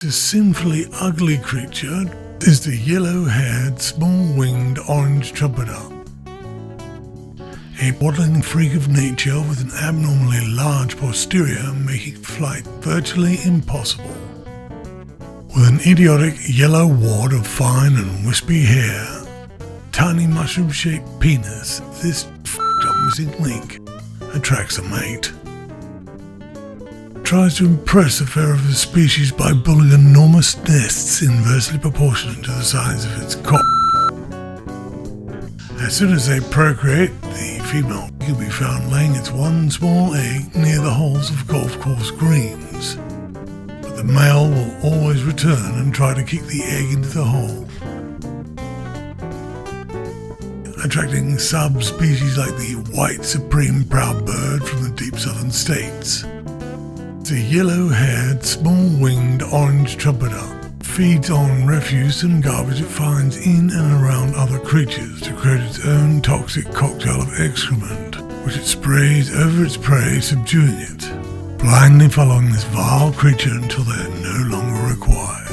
The sinfully ugly creature is the yellow-haired, small-winged orange trumpeter, a waddling freak of nature with an abnormally large posterior making flight virtually impossible. With an idiotic yellow wad of fine and wispy hair, tiny mushroom-shaped penis, this f***ed-up missing link attracts a mate. Tries to impress the fare of his species by building enormous nests inversely proportionate to the size of its cock. As soon as they procreate, the female can be found laying its one small egg near the holes of golf course greens. But the male will always return and try to kick the egg into the hole, attracting subspecies like the white supreme proud bird from the deep southern states. The yellow-haired, small-winged orange trumpeter feeds on refuse and garbage it finds in and around other creatures to create its own toxic cocktail of excrement, which it sprays over its prey, subduing it, blindly following this vile creature until they are no longer required.